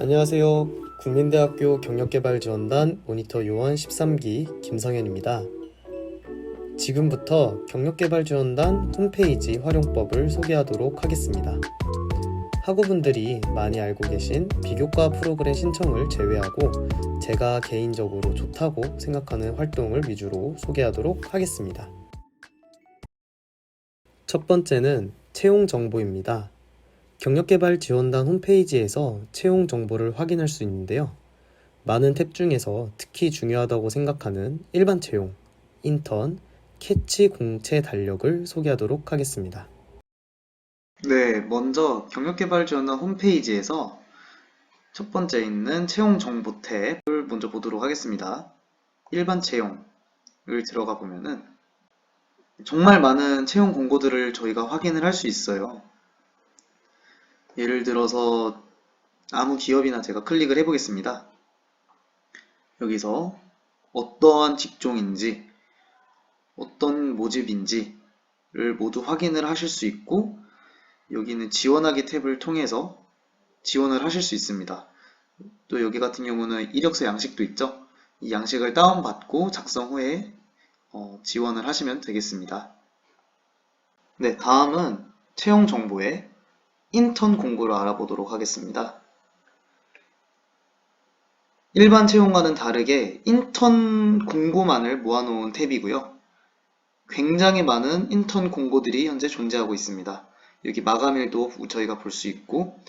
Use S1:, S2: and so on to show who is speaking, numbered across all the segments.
S1: 안녕하세요. 국민대학교 경력개발지원단 모니터 요원 13기 김성현입니다. 지금부터 경력개발지원단 홈페이지 활용법을 소개하도록 하겠습니다. 학우분들이 많이 알고 계신 비교과 프로그램 신청을 제외하고 제가 개인적으로 좋다고 생각하는 활동을 위주로 소개하도록 하겠습니다. 첫 번째는 채용 정보입니다. 경력개발지원단 홈페이지에서 채용 정보를 확인할 수 있는데요. 많은 탭 중에서 특히 중요하다고 생각하는 일반 채용, 인턴, 캐치 공채 달력을 소개하도록 하겠습니다.
S2: 네, 먼저 경력개발지원단 홈페이지에서 첫 번째 있는 채용 정보 탭을 먼저 보도록 하겠습니다. 일반 채용을 들어가 보면은 정말 많은 채용 공고들을 저희가 확인을 할 수 있어요. 예를 들어서 아무 기업이나 제가 클릭을 해보겠습니다. 여기서 어떠한 직종인지, 어떤 모집인지를 모두 확인을 하실 수 있고, 여기는 지원하기 탭을 통해서 지원을 하실 수 있습니다. 또 여기 같은 경우는 이력서 양식도 있죠. 이 양식을 다운받고 작성 후에 지원을 하시면 되겠습니다. 네, 다음은 채용 정보의 인턴 공고를 알아보도록 하겠습니다. 일반 채용과는 다르게 인턴 공고만을 모아놓은 탭이고요. 굉장히 많은 인턴 공고들이 현재 존재하고 있습니다. 여기 마감일도 저희가 볼 수 있고,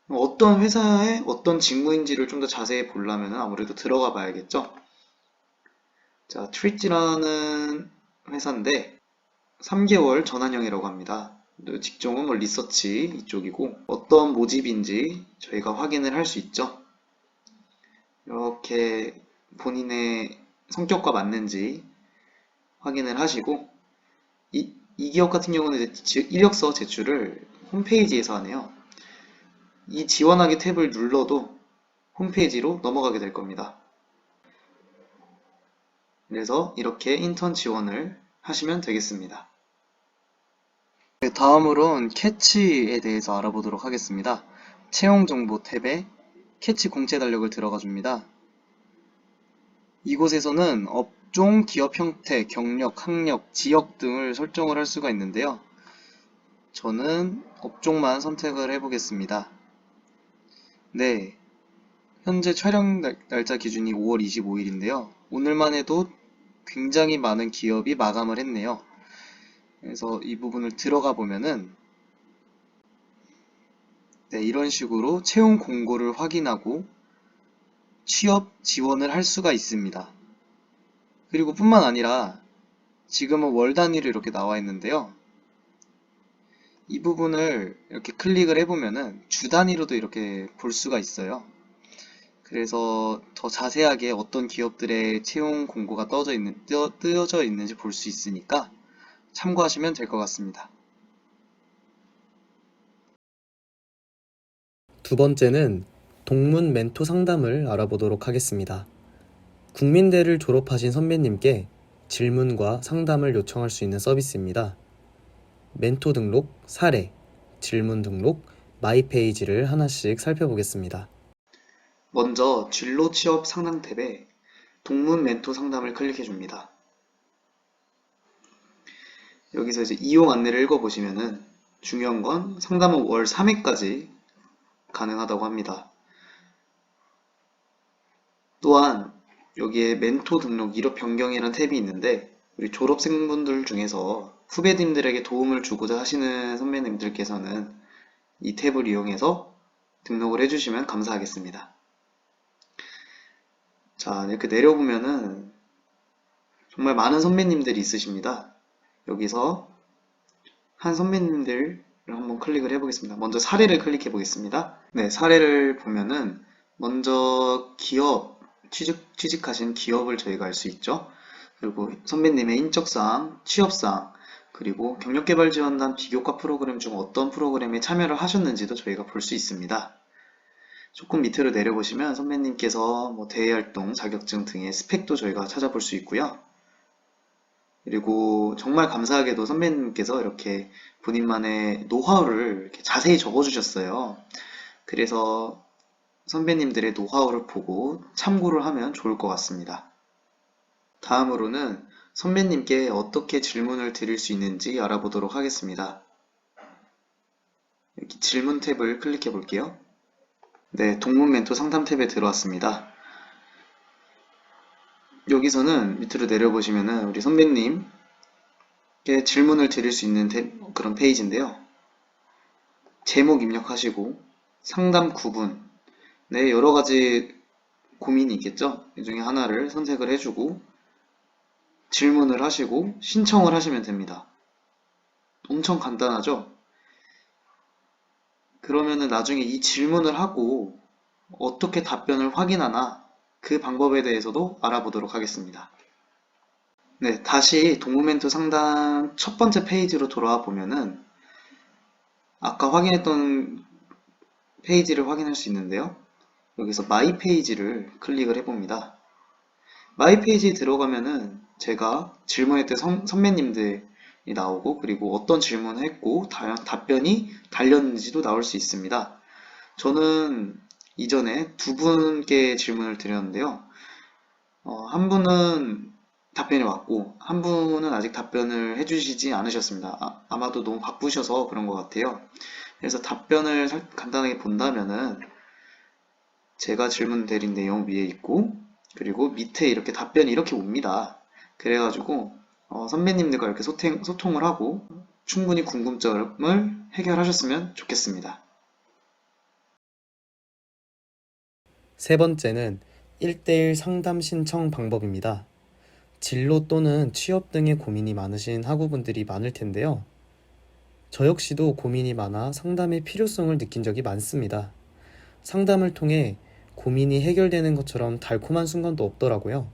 S2: 어떤 회사의 어떤 직무인지를 좀 더 자세히 보려면 아무래도 들어가 봐야겠죠. 자, 트리찌라는 회사인데 3개월 전환형이라고 합니다. 직종은 뭐 리서치 이쪽이고 어떤 모집인지 저희가 확인을 할 수 있죠. 이렇게 본인의 성격과 맞는지 확인을 하시고 이 기업 같은 경우는 이제 이력서 제출을 홈페이지에서 하네요. 이 지원하기 탭을 눌러도 홈페이지로 넘어가게 될 겁니다. 그래서 이렇게 인턴 지원을 하시면 되겠습니다. 네, 다음으로는 캐치에 대해서 알아보도록 하겠습니다. 채용 정보 탭에 캐치 공채 달력을 들어가 줍니다. 이곳에서는 업종, 기업 형태, 경력, 학력, 지역 등을 설정을 할 수가 있는데요. 저는 업종만 선택을 해보겠습니다. 네, 현재 촬영 날짜 기준이 5월 25일인데요. 오늘만 해도 굉장히 많은 기업이 마감을 했네요. 그래서 이 부분을 들어가 보면은 네, 이런 식으로 채용 공고를 확인하고 취업 지원을 할 수가 있습니다. 그리고 뿐만 아니라 지금은 월 단위로 이렇게 나와 있는데요. 이 부분을 이렇게 클릭을 해보면은 주 단위로도 이렇게 볼 수가 있어요. 그래서 더 자세하게 어떤 기업들의 채용 공고가 뜨어져 있는지 볼 수 있으니까 참고하시면 될 것 같습니다.
S1: 두 번째는 동문 멘토 상담을 알아보도록 하겠습니다. 국민대를 졸업하신 선배님께 질문과 상담을 요청할 수 있는 서비스입니다. 멘토 등록, 사례, 질문 등록, 마이 페이지를 하나씩 살펴보겠습니다.
S2: 먼저 진로 취업 상담 탭에 동문 멘토 상담을 클릭해 줍니다. 여기서 이제 이용 안내를 읽어보시면은 중요한 건 상담은 월 3회까지 가능하다고 합니다. 또한 여기에 멘토 등록 이력 변경이라는 탭이 있는데 우리 졸업생분들 중에서 후배님들에게 도움을 주고자 하시는 선배님들께서는 이 탭을 이용해서 등록을 해주시면 감사하겠습니다. 자, 이렇게 내려보면은 정말 많은 선배님들이 있으십니다. 여기서 한 선배님들을 한번 클릭을 해보겠습니다. 먼저 사례를 클릭해 보겠습니다. 네, 사례를 보면은 먼저 기업, 취직하신 기업을 저희가 알 수 있죠. 그리고 선배님의 인적사항, 취업사항, 그리고 경력개발지원단 비교과 프로그램 중 어떤 프로그램에 참여를 하셨는지도 저희가 볼 수 있습니다. 조금 밑으로 내려보시면 선배님께서 뭐 대외활동, 자격증 등의 스펙도 저희가 찾아볼 수 있고요. 그리고 정말 감사하게도 선배님께서 이렇게 본인만의 노하우를 이렇게 자세히 적어주셨어요. 그래서 선배님들의 노하우를 보고 참고를 하면 좋을 것 같습니다. 다음으로는 선배님께 어떻게 질문을 드릴 수 있는지 알아보도록 하겠습니다. 여기 질문 탭을 클릭해 볼게요. 네, 동문 멘토 상담 탭에 들어왔습니다. 여기서는 밑으로 내려보시면은 우리 선배님께 질문을 드릴 수 있는 그런 페이지인데요. 제목 입력하시고 상담 구분, 네, 여러 가지 고민이 있겠죠? 이 중에 하나를 선택을 해주고 질문을 하시고 신청을 하시면 됩니다. 엄청 간단하죠? 그러면은 나중에 이 질문을 하고 어떻게 답변을 확인하나 그 방법에 대해서도 알아보도록 하겠습니다. 네, 다시 동무멘토 상담 첫 번째 페이지로 돌아와 보면은 아까 확인했던 페이지를 확인할 수 있는데요. 여기서 마이 페이지를 클릭을 해봅니다. 마이 페이지에 들어가면은 제가 질문했던 선배님들이 나오고 그리고 어떤 질문을 했고 답변이 달렸는지도 나올 수 있습니다. 저는 이전에 두 분께 질문을 드렸는데요. 한 분은 답변이 왔고 한 분은 아직 답변을 해주시지 않으셨습니다. 아마도 너무 바쁘셔서 그런 것 같아요. 그래서 답변을 간단하게 본다면은 제가 질문 드린 내용 위에 있고 그리고 밑에 이렇게 답변이 이렇게 옵니다. 그래가지고 선배님들과 이렇게 소통을 하고 충분히 궁금점을 해결하셨으면 좋겠습니다.
S1: 세 번째는 1대1 상담 신청 방법입니다. 진로 또는 취업 등의 고민이 많으신 학우분들이 많을 텐데요. 저 역시도 고민이 많아 상담의 필요성을 느낀 적이 많습니다. 상담을 통해 고민이 해결되는 것처럼 달콤한 순간도 없더라고요.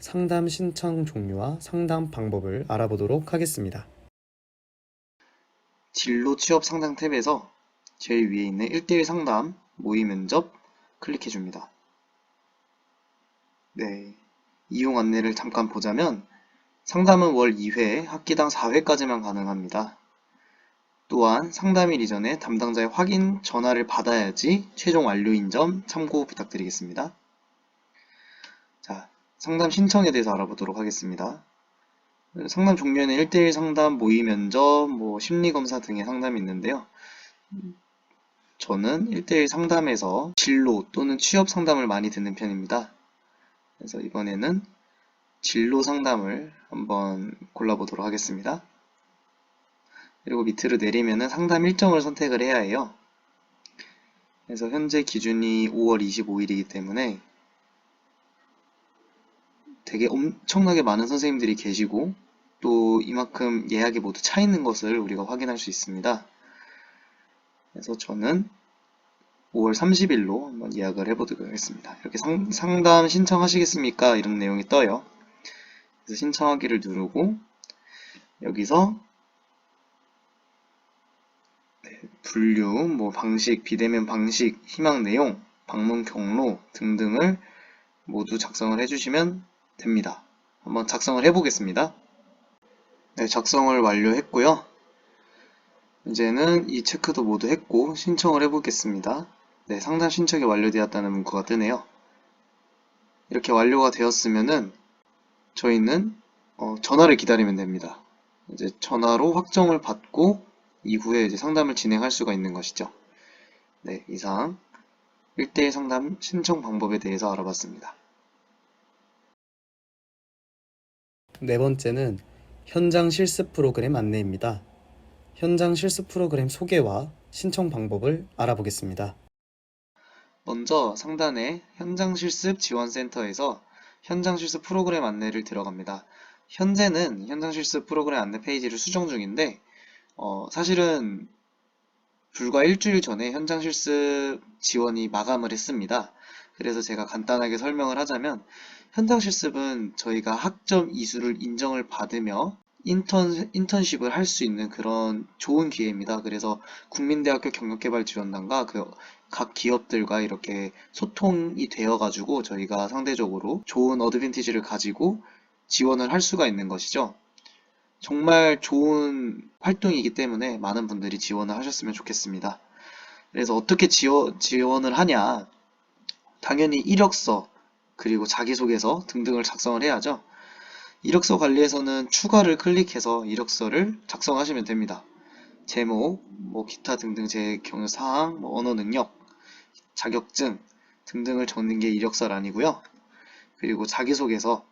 S1: 상담 신청 종류와 상담 방법을 알아보도록 하겠습니다.
S2: 진로 취업 상담 탭에서 제일 위에 있는 1대1 상담 모의 면접 클릭해 줍니다. 네, 이용 안내를 잠깐 보자면 상담은 월 2회, 학기당 4회까지만 가능합니다. 또한 상담일 이전에 담당자의 확인 전화를 받아야지 최종 완료인 점 참고 부탁드리겠습니다. 자, 상담 신청에 대해서 알아보도록 하겠습니다. 상담 종류에는 1대1 상담, 모의 면접, 심리검사 등의 상담이 있는데요. 저는 1대1 상담에서 진로 또는 취업 상담을 많이 듣는 편입니다. 그래서 이번에는 진로 상담을 한번 골라보도록 하겠습니다. 그리고 밑으로 내리면은 상담 일정을 선택을 해야 해요. 그래서 현재 기준이 5월 25일이기 때문에 되게 엄청나게 많은 선생님들이 계시고 또 이만큼 예약이 모두 차 있는 것을 우리가 확인할 수 있습니다. 그래서 저는 5월 30일로 한번 예약을 해보도록 하겠습니다. 이렇게 상담 신청하시겠습니까? 이런 내용이 떠요. 그래서 신청하기를 누르고 여기서 분류, 방식, 비대면 방식, 희망 내용, 방문 경로 등등을 모두 작성을 해주시면 됩니다. 한번 작성을 해보겠습니다. 네, 작성을 완료했고요. 이제는 이 체크도 모두 했고 신청을 해보겠습니다. 네, 상담 신청이 완료되었다는 문구가 뜨네요. 이렇게 완료가 되었으면은 저희는 전화를 기다리면 됩니다. 이제 전화로 확정을 받고 이후에 이제 상담을 진행할 수가 있는 것이죠. 네, 이상 1대1 상담 신청 방법에 대해서 알아봤습니다.
S1: 네 번째는 현장 실습 프로그램 안내입니다. 현장 실습 프로그램 소개와 신청 방법을 알아보겠습니다.
S2: 먼저 상단에 현장 실습 지원센터에서 현장 실습 프로그램 안내를 들어갑니다. 현재는 현장 실습 프로그램 안내 페이지를 수정 중인데 사실은 불과 일주일 전에 현장 실습 지원이 마감을 했습니다. 그래서 제가 간단하게 설명을 하자면 현장 실습은 저희가 학점 이수를 인정을 받으며 인턴십을 할 수 있는 그런 좋은 기회입니다. 그래서 국민대학교 경력개발지원단과 각 기업들과 이렇게 소통이 되어가지고 저희가 상대적으로 좋은 어드밴티지를 가지고 지원을 할 수가 있는 것이죠. 정말 좋은 활동이기 때문에 많은 분들이 지원을 하셨으면 좋겠습니다. 그래서 어떻게 지원을 하냐? 당연히 이력서, 그리고 자기소개서 등등을 작성을 해야죠. 이력서 관리에서는 추가를 클릭해서 이력서를 작성하시면 됩니다. 제목, 뭐 기타 등등 제 경력사항, 뭐 언어 능력, 자격증 등등을 적는 게 이력서란이고요. 그리고 자기소개서,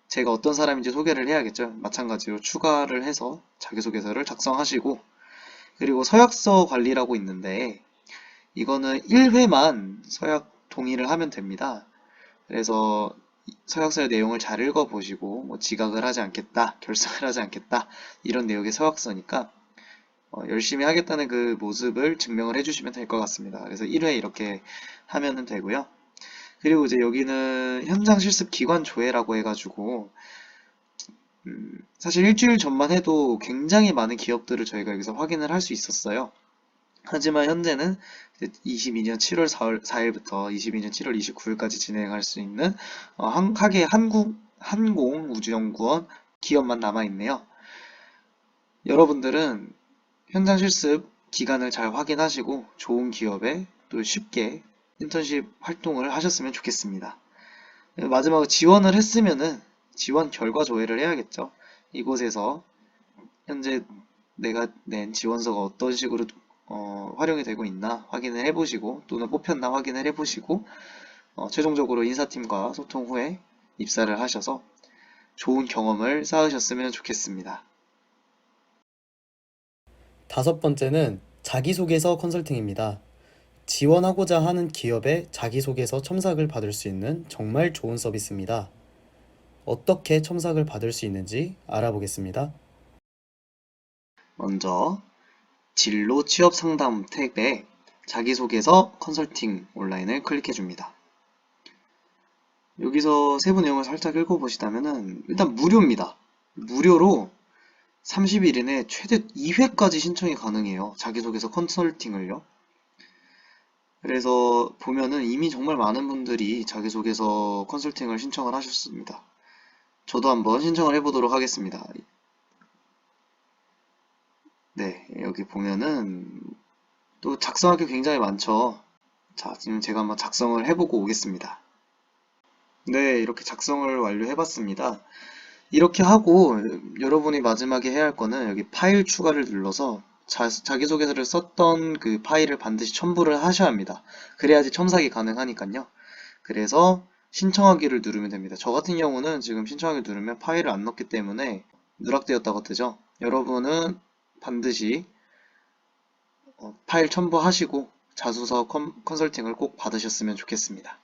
S2: 제가 어떤 사람인지 소개를 해야겠죠. 마찬가지로 추가를 해서 자기소개서를 작성하시고, 그리고 서약서 관리라고 있는데 이거는 1회만 서약 동의를 하면 됩니다. 그래서 서약서의 내용을 잘 읽어보시고 뭐 지각을 하지 않겠다, 결석을 하지 않겠다 이런 내용의 서약서니까 열심히 하겠다는 그 모습을 증명을 해주시면 될 것 같습니다. 그래서 1회 이렇게 하면 되고요. 그리고 이제 여기는 현장 실습 기관 조회라고 해가지고 사실 일주일 전만 해도 굉장히 많은 기업들을 저희가 여기서 확인을 할 수 있었어요. 하지만 현재는 22년 7월 4일부터 22년 7월 29일까지 진행할 수 있는 하계 항공우주연구원 기업만 남아있네요. 여러분들은 현장 실습 기간을 잘 확인하시고 좋은 기업에 또 쉽게 인턴십 활동을 하셨으면 좋겠습니다. 마지막으로 지원을 했으면은 지원 결과 조회를 해야겠죠. 이곳에서 현재 내가 낸 지원서가 어떤 식으로 활용이 되고 있나 확인을 해보시고 또는 뽑혔나 확인을 해보시고 최종적으로 인사팀과 소통 후에 입사를 하셔서 좋은 경험을 쌓으셨으면 좋겠습니다.
S1: 다섯 번째는 자기소개서 컨설팅입니다. 지원하고자 하는 기업의 자기소개서 첨삭을 받을 수 있는 정말 좋은 서비스입니다. 어떻게 첨삭을 받을 수 있는지 알아보겠습니다.
S2: 먼저 진로 취업 상담 탭에 자기소개서 컨설팅 온라인을 클릭해 줍니다. 여기서 세부 내용을 살짝 읽어보시다면은 일단 무료입니다. 무료로 30일 이내 최대 2회까지 신청이 가능해요. 자기소개서 컨설팅을요. 그래서 보면은 이미 정말 많은 분들이 자기소개서 컨설팅을 신청을 하셨습니다. 저도 한번 신청을 해보도록 하겠습니다. 네, 여기 보면은 또 작성할 게 굉장히 많죠. 자, 지금 제가 한번 작성을 해보고 오겠습니다. 네, 이렇게 작성을 완료해봤습니다. 이렇게 하고 여러분이 마지막에 해야 할 거는 여기 파일 추가를 눌러서 자기소개서를 썼던 그 파일을 반드시 첨부를 하셔야 합니다. 그래야지 첨삭이 가능하니까요. 그래서 신청하기를 누르면 됩니다. 저 같은 경우는 지금 신청하기 누르면 파일을 안 넣기 때문에 누락되었다고 뜨죠. 여러분은 반드시 파일 첨부하시고 자소서 컨설팅을 꼭 받으셨으면 좋겠습니다.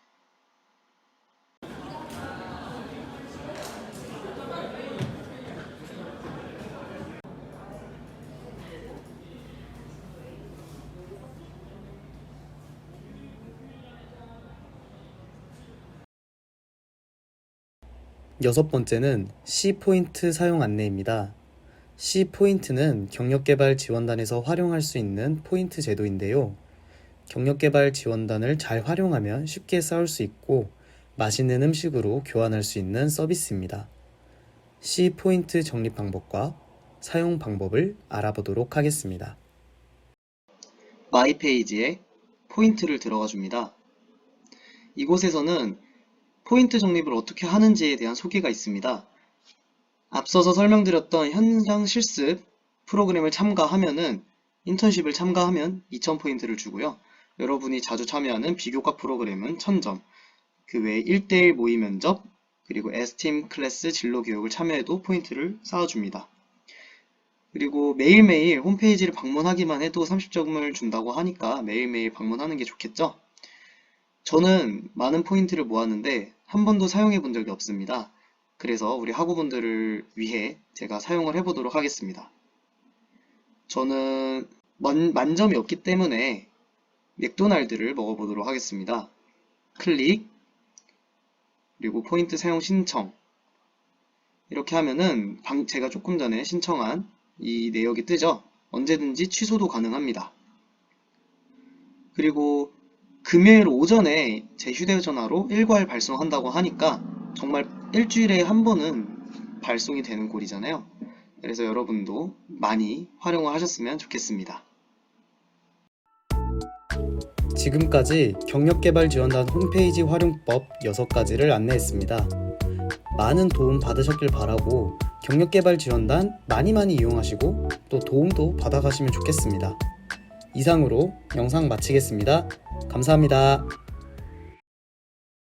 S1: 여섯 번째는 C포인트 사용 안내입니다. C포인트는 경력개발 지원단에서 활용할 수 있는 포인트 제도인데요. 경력개발 지원단을 잘 활용하면 쉽게 쌓을 수 있고 맛있는 음식으로 교환할 수 있는 서비스입니다. C포인트 적립 방법과 사용 방법을 알아보도록 하겠습니다.
S2: 마이 페이지에 포인트를 들어가 줍니다. 이곳에서는 포인트 적립을 어떻게 하는지에 대한 소개가 있습니다. 앞서서 설명드렸던 현장 실습 프로그램을 참가하면은 인턴십을 참가하면 2000포인트를 주고요. 여러분이 자주 참여하는 비교과 프로그램은 1000점, 그 외에 1대1 모의 면접, 그리고 S팀 클래스 진로 교육을 참여해도 포인트를 쌓아줍니다. 그리고 매일매일 홈페이지를 방문하기만 해도 30점을 준다고 하니까 매일매일 방문하는 게 좋겠죠? 저는 많은 포인트를 모았는데 한 번도 사용해 본 적이 없습니다. 그래서 우리 학우분들을 위해 제가 사용을 해보도록 하겠습니다. 저는 만점이 없기 때문에 맥도날드를 먹어보도록 하겠습니다. 클릭, 그리고 포인트 사용 신청. 이렇게 하면은 제가 조금 전에 신청한 이 내역이 뜨죠? 언제든지 취소도 가능합니다. 그리고 금요일 오전에 제 휴대전화로 일괄 발송한다고 하니까 정말 일주일에 한 번은 발송이 되는 꼴이잖아요. 그래서 여러분도 많이 활용을 하셨으면 좋겠습니다.
S1: 지금까지 경력개발지원단 홈페이지 활용법 6가지를 안내했습니다. 많은 도움 받으셨길 바라고 경력개발지원단 많이 이용하시고 또 도움도 받아가시면 좋겠습니다. 이상으로 영상 마치겠습니다. 감사합니다.